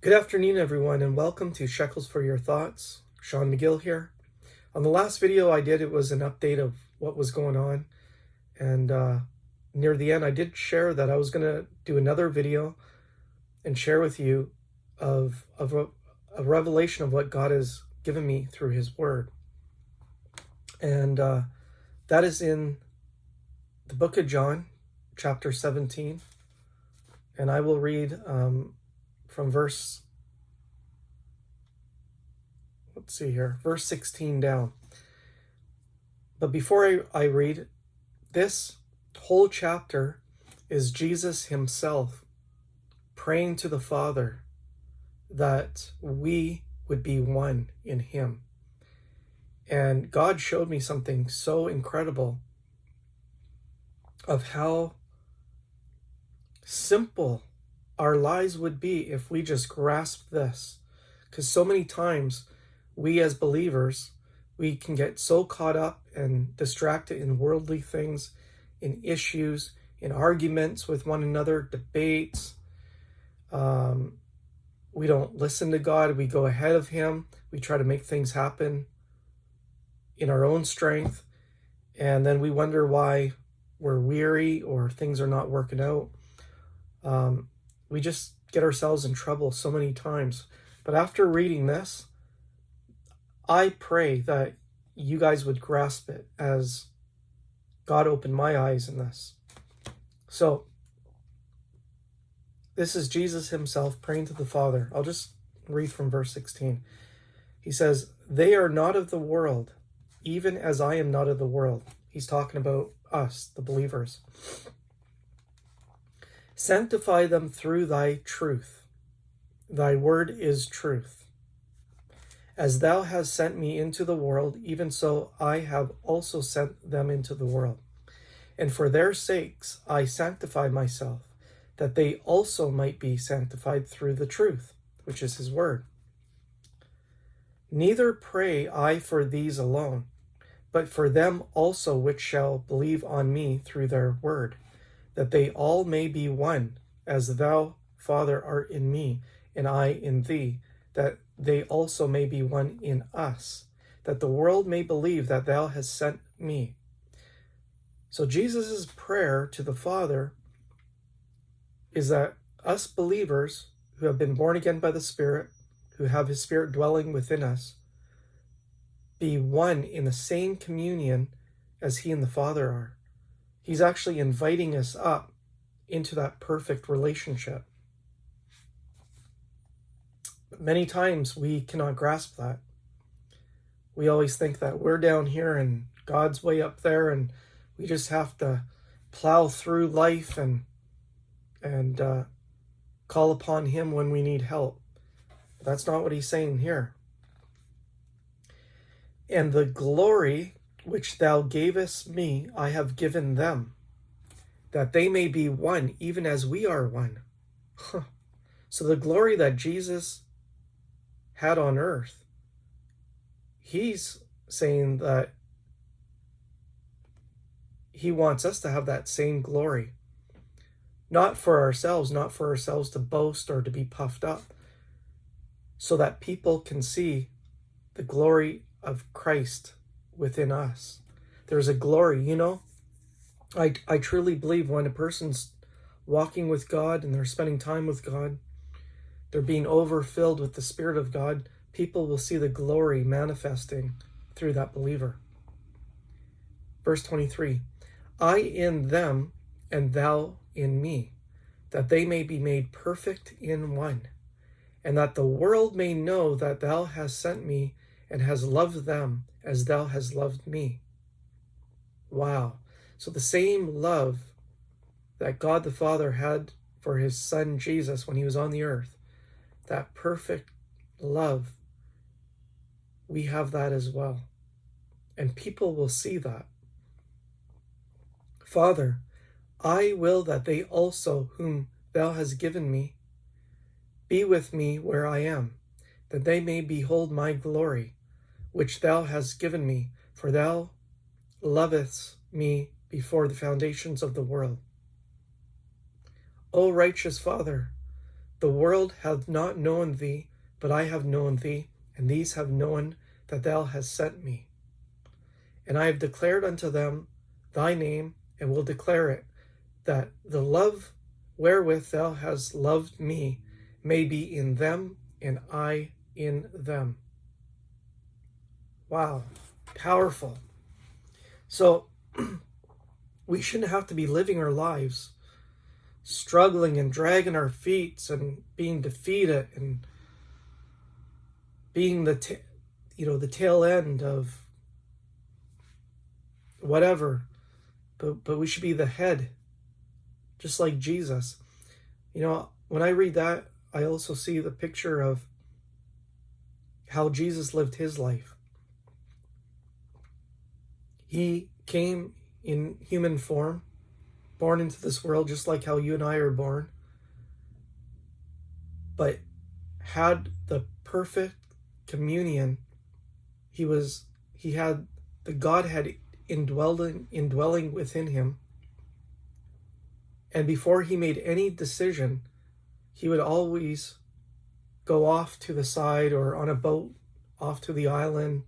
Good afternoon, everyone, and welcome to Shekels for Your Thoughts. Sean McGill here. On the last video I did, it was an update of what was going on. And near the end, I did share that I was going to do another video and share with you of a revelation of what God has given me through His Word. And that is in the book of John, chapter 17. And I will read from verse 16 down. But before I read, this whole chapter is Jesus himself praying to the Father that we would be one in him. And God showed me something so incredible of how simple our lives would be if we just grasped this. Because so many times we as believers, we can get so caught up and distracted in worldly things, in issues, in arguments with one another, debates. We don't listen to God. We go ahead of him. We try to make things happen in our own strength. And then we wonder why we're weary or things are not working out. We just get ourselves in trouble so many times. But after reading this, I pray that you guys would grasp it as God opened my eyes in this. So, this is Jesus himself praying to the Father. I'll just read from verse 16. He says, "They are not of the world, even as I am not of the world." He's talking about us, the believers. "Sanctify them through thy truth. Thy word is truth. As thou hast sent me into the world, even so I have also sent them into the world. And for their sakes I sanctify myself, that they also might be sanctified through the truth," which is his word. "Neither pray I for these alone, but for them also which shall believe on me through their word, that they all may be one, as thou, Father, art in me, and I in thee, that they also may be one in us, that the world may believe that thou hast sent me." So Jesus' prayer to the Father is that us believers who have been born again by the Spirit, who have his Spirit dwelling within us, be one in the same communion as he and the Father are. He's actually inviting us up into that perfect relationship. But many times we cannot grasp that. We always think that we're down here and God's way up there, and we just have to plow through life and call upon him when we need help. But that's not what he's saying here. "And the glory which thou gavest me, I have given them, that they may be one, even as we are one." So the glory that Jesus had on earth, he's saying that he wants us to have that same glory. Not for ourselves to boast or to be puffed up, so that people can see the glory of Christ within us. There's a glory, I truly believe when a person's walking with God and they're spending time with God, they're being overfilled with the Spirit of God, people will see the glory manifesting through that believer. Verse 23, "I in them and thou in me, that they may be made perfect in one, and that the world may know that thou hast sent me and hast loved them as thou hast loved me." Wow. So the same love that God the Father had for his Son Jesus when he was on the earth, that perfect love, we have that as well. And people will see that. "Father, I will that they also, whom thou hast given me, be with me where I am, that they may behold my glory, which thou hast given me, for thou lovest me before the foundations of the world. O righteous Father, The world hath not known thee, but I have known thee, and these have known that thou hast sent me. And I have declared unto them thy name, and will declare it, that the love wherewith thou hast loved me may be in them, and I in them. Wow, powerful. So we shouldn't have to be living our lives struggling and dragging our feet and being defeated and being the tail end of whatever, but we should be the head, just like Jesus. When I read that, I also see the picture of how Jesus lived his life. He came in human form, born into this world just like how you and I are born, but had the perfect communion. He had the Godhead indwelling within him. And before he made any decision, he would always go off to the side or on a boat off to the island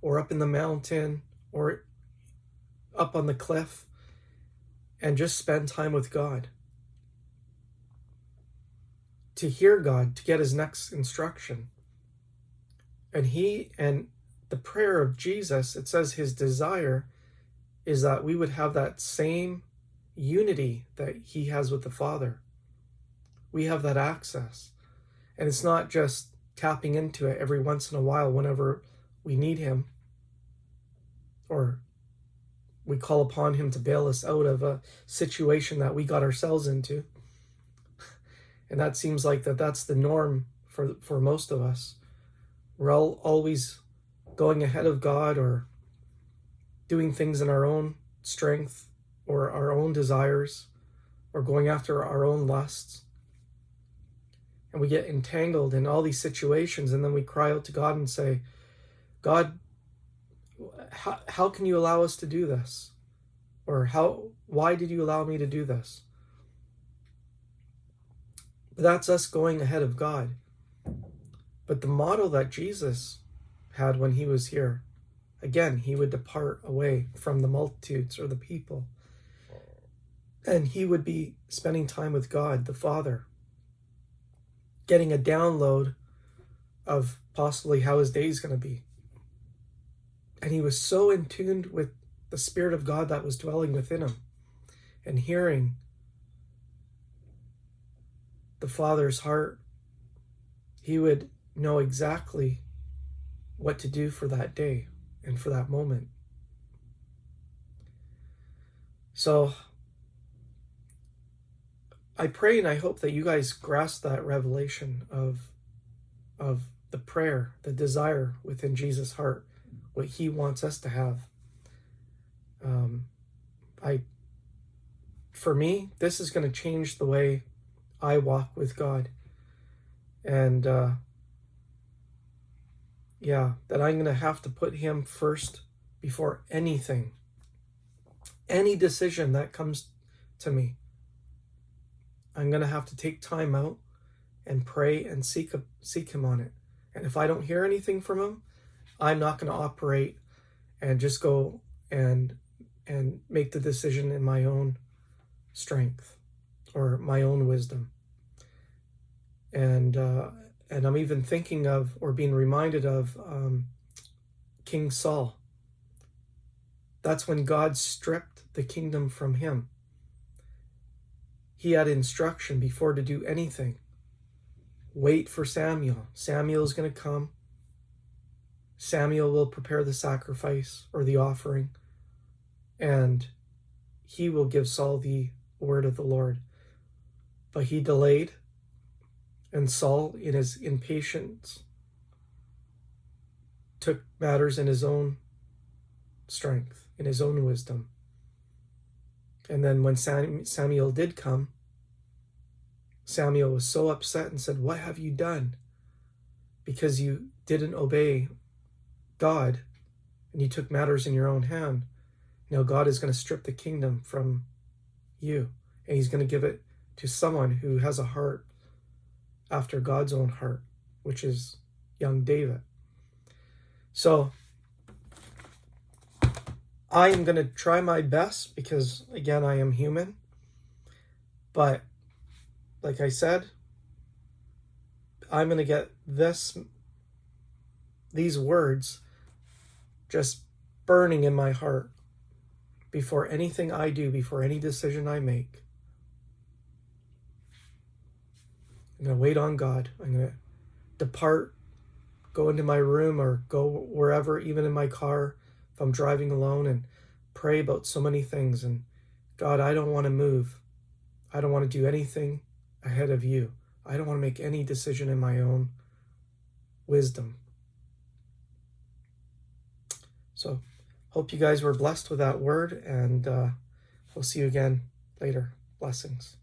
or up in the mountain or up on the cliff and just spend time with God, to hear God, to get his next instruction. And the prayer of Jesus, it says his desire is that we would have that same unity that he has with the Father. We have that access. And it's not just tapping into it every once in a while whenever we need him, or we call upon him to bail us out of a situation that we got ourselves into. And that seems like that's the norm for most of us. We're all always going ahead of God or doing things in our own strength or our own desires or going after our own lusts. And we get entangled in all these situations, and then we cry out to God and say, God, how can you allow us to do this? Or why did you allow me to do this? But that's us going ahead of God. But the model that Jesus had when he was here, again, he would depart away from the multitudes or the people. And he would be spending time with God, the Father, getting a download of possibly how his day is going to be. And he was so in tune with the Spirit of God that was dwelling within him and hearing the Father's heart, he would know exactly what to do for that day and for that moment. So I pray and I hope that you guys grasp that revelation of the prayer, the desire within Jesus' heart, what he wants us to have. For me, this is going to change the way I walk with God. And that I'm going to have to put him first before anything, any decision that comes to me. I'm going to have to take time out and pray and seek him on it. And if I don't hear anything from him, I'm not going to operate and just go and make the decision in my own strength or my own wisdom. And I'm even thinking of or being reminded of King Saul. That's when God stripped the kingdom from him. He had instruction before to do anything. Wait for Samuel. Samuel is going to come. Samuel will prepare the sacrifice or the offering, and he will give Saul the word of the Lord. But he delayed, and Saul, in his impatience, took matters in his own strength, in his own wisdom. And then when Samuel did come, Samuel was so upset and said, "What have you done? Because you didn't obey God and you took matters in your own hand. Now God is going to strip the kingdom from you, and he's going to give it to someone who has a heart after God's own heart, which is young David. So I am going to try my best because, again, I am human. But like I said, I'm going to get these words just burning in my heart before anything I do, before any decision I make. I'm going to wait on God. I'm going to depart, go into my room or go wherever, even in my car, if I'm driving alone, and pray about so many things. And God, I don't want to move. I don't want to do anything ahead of you. I don't want to make any decision in my own wisdom. So, hope you guys were blessed with that word, and we'll see you again later. Blessings.